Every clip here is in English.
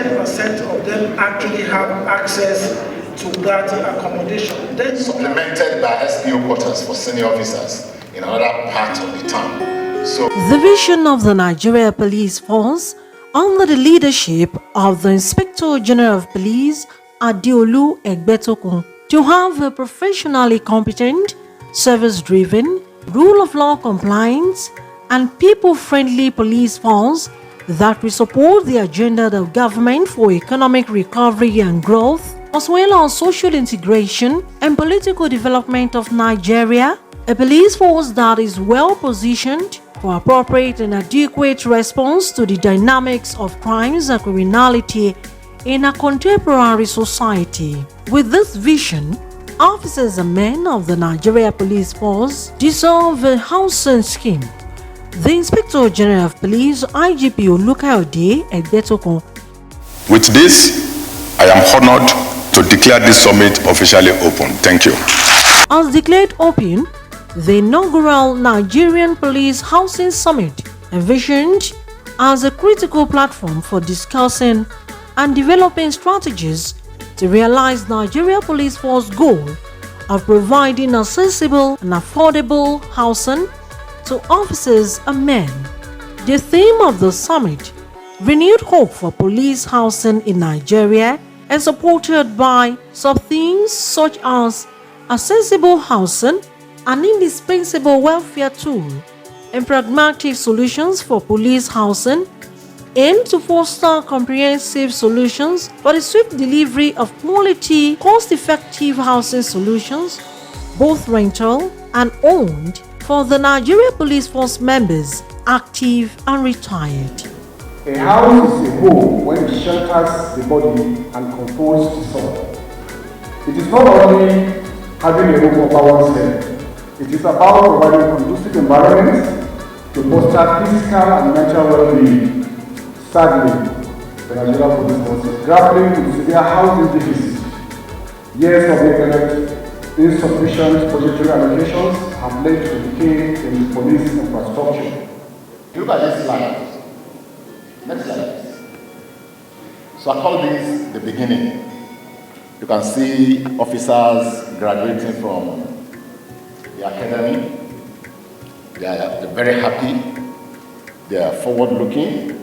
10% of them actually have access to that accommodation. Then supplemented by SPO quotas for senior officers in another part of the town. So the vision of the Nigeria Police Force, under the leadership of the Inspector General of Police, Adeolu Egbetokun, to have a professionally competent, service-driven, rule of law compliant, and people-friendly police force that will support the agenda of the government for economic recovery and growth, as well as social integration and political development of Nigeria, a police force that is well positioned for appropriate and adequate response to the dynamics of crimes and criminality in a contemporary society. With this vision, officers and men of the Nigeria Police Force deserve a housing scheme. The Inspector General of Police, IGP Olukayode Egbetokun. With this, I am honored to declare this summit officially open. Thank you. As declared open, the inaugural Nigerian Police Housing Summit, envisioned as a critical platform for discussing and developing strategies to realize Nigeria Police Force goal of providing accessible and affordable housing to officers and men. The theme of the summit, renewed hope for police housing in Nigeria, is supported by sub-themes such as accessible housing, an indispensable welfare tool, and pragmatic solutions for police housing, aim to foster comprehensive solutions for the swift delivery of quality, cost-effective housing solutions, both rental and owned, for the Nigeria Police Force members, active and retired. A house is a home when it shelters the body and comforts the soul. It is not only having a roof over one's head, it is about providing conducive environments to foster physical and mental well-being. Sadly, the Nigeria Police Force is grappling with severe housing deficit. Years of neglect, insufficient budgetary allocations have led to decay in the police infrastructure. Look at this slide. Next slide. So I call this the beginning. You can see officers graduating from the academy. They're very happy. They are forward-looking.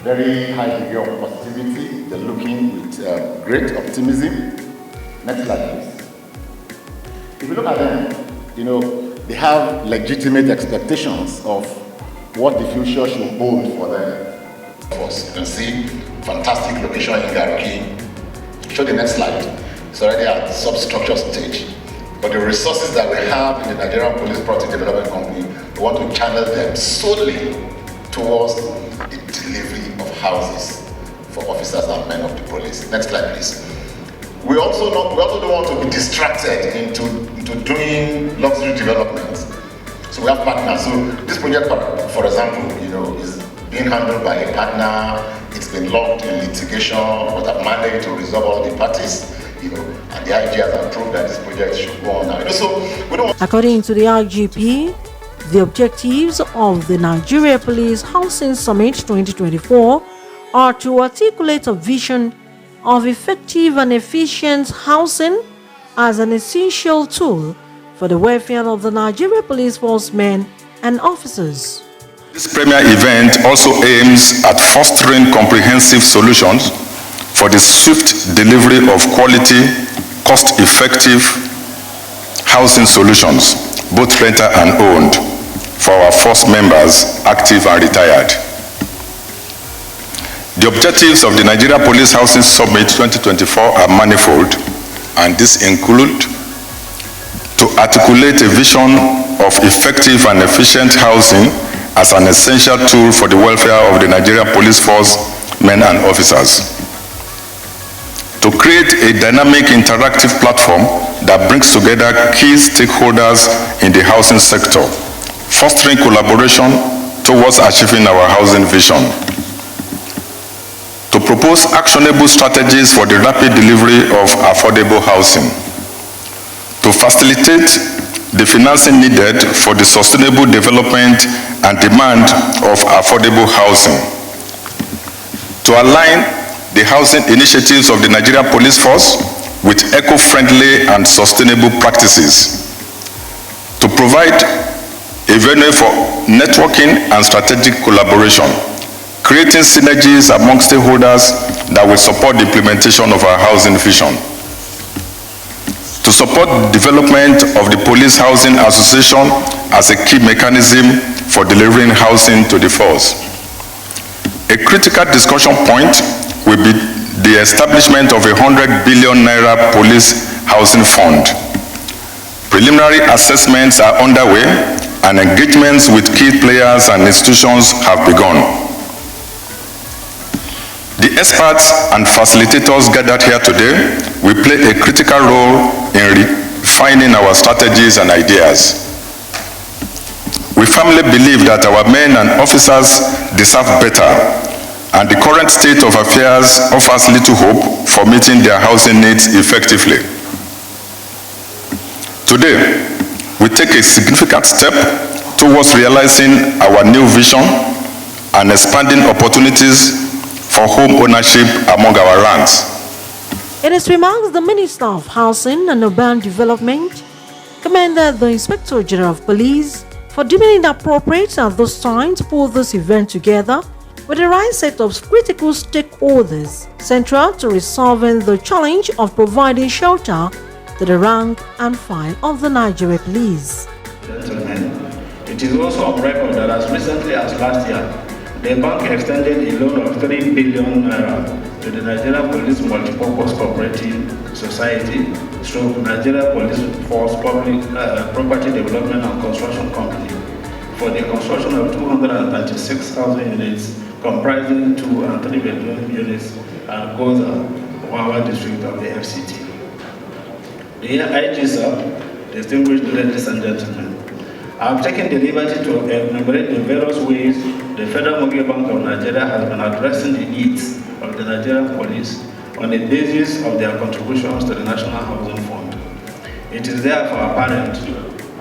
Very high degree of positivity. They're looking with great optimism. Next slide, please. If you look at them, they have legitimate expectations of what the future should hold for them. You can see fantastic location in Garki. Show the next slide. It's already at substructure stage. But the resources that we have in the Nigerian Police Property Development Company, we want to channel them solely towards the delivery of houses for officers and men of the police. Next slide, please. We also don't want to be distracted into doing luxury development. So we have partners. So this project, for example, is being handled by a partner. It's been locked in litigation, but I've managed to resolve all the parties. And the IG has approved that this project should go on now. So we don't. According to the IGP, the objectives of the Nigeria Police Housing Summit 2024 are to articulate a vision of effective and efficient housing as an essential tool for the welfare of the Nigeria Police Force men and officers. This premier event also aims at fostering comprehensive solutions for the swift delivery of quality, cost-effective housing solutions, both rental and owned, for our force members, active and retired. The objectives of the Nigeria Police Housing Summit 2024 are manifold, and these include to articulate a vision of effective and efficient housing as an essential tool for the welfare of the Nigeria Police Force men and officers. To create a dynamic interactive platform that brings together key stakeholders in the housing sector, fostering collaboration towards achieving our housing vision. To propose actionable strategies for the rapid delivery of affordable housing. To facilitate the financing needed for the sustainable development and demand of affordable housing. To align the housing initiatives of the Nigeria Police Force with eco-friendly and sustainable practices, to provide a venue for networking and strategic collaboration, creating synergies among stakeholders that will support the implementation of our housing vision. To support the development of the Police Housing Association as a key mechanism for delivering housing to the force. A critical discussion point will be the establishment of a 100 billion naira police housing fund. Preliminary assessments are underway and engagements with key players and institutions have begun. The experts and facilitators gathered here today will play a critical role in refining our strategies and ideas. We firmly believe that our men and officers deserve better, and the current state of affairs offers little hope for meeting their housing needs effectively. Today, we take a significant step towards realizing our new vision and expanding opportunities for home ownership among our ranks. In his remarks, the Minister of Housing and Urban Development commended the Inspector General of Police for deeming it appropriate at this time to put this event together with the right set of critical stakeholders central to resolving the challenge of providing shelter to the rank and file of the Nigeria Police. Gentlemen, it is also on record that as recently as last year, the bank extended a loan of 3 billion naira to the Nigeria Police Multipurpose Cooperative Society, stroke Nigeria Police Force Public Property Development and Construction Company, for the construction of 236,000 units comprising 2 and 3 bedroom units at Goza, Wawa district of the FCT. The IG, sir, distinguished ladies and gentlemen, I have taken the liberty to enumerate the various ways the Federal Mortgage Bank of Nigeria has been addressing the needs of the Nigerian police on the basis of their contributions to the National Housing Fund. It is therefore apparent,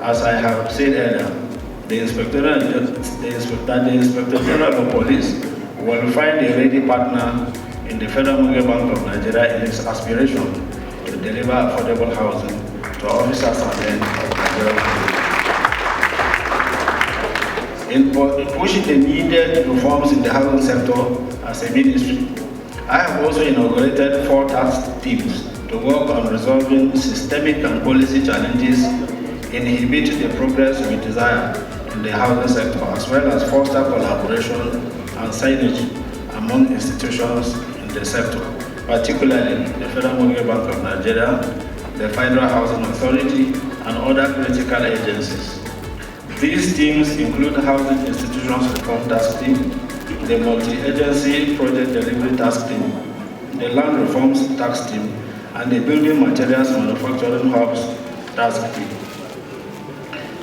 as I have said earlier, the Inspector General of Police will find a ready partner in the Federal Mortgage Bank of Nigeria in its aspiration to deliver affordable housing to officers and men of Nigeria Police. In pushing the needed reforms in the housing sector as a ministry, I have also inaugurated 4 task teams to work on resolving systemic and policy challenges, inhibit the progress we desire in the housing sector, as well as foster collaboration and synergy among institutions in the sector, particularly the Federal Mortgage Bank of Nigeria, the Federal Housing Authority, and other critical agencies. These teams include Housing Institutions Reform Task Team, the Multi-Agency Project Delivery Task Team, the Land Reforms Task Team, and the Building Materials Manufacturing Hubs Task Team.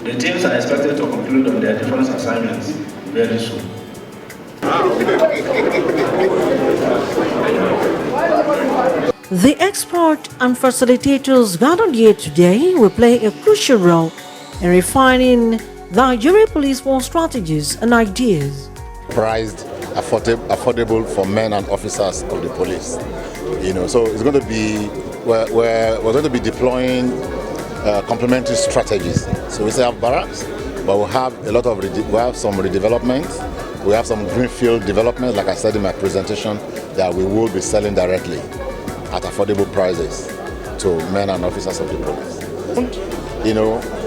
The teams are expected to conclude on their different assignments very soon. The experts and facilitators gathered here today will play a crucial role in refining the Nigeria Police Force strategies and ideas. Priced, affordable for men and officers of the police. So it's going to be we're going to be deploying complementary strategies. So we still have barracks, but we have a lot of we have some redevelopment, we have some greenfield development, like I said in my presentation, that we will be selling directly at affordable prices to men and officers of the police.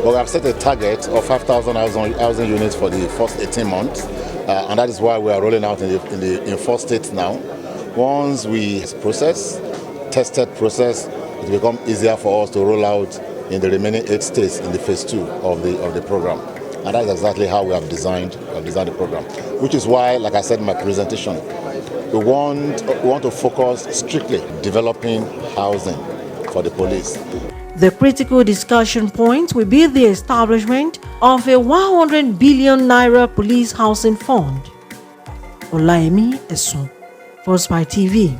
But we have set a target of 5,000 housing units for the first 18 months, and that is why we are rolling out in 4 states now. Once we tested process, it will become easier for us to roll out in the remaining 8 states in the phase 2 of the program. And that's exactly how we have designed the program. Which is why, like I said in my presentation, we want to focus strictly developing housing for the police. The critical discussion point will be the establishment of a 100 billion naira police housing fund. Olaimi Esun, Force by TV.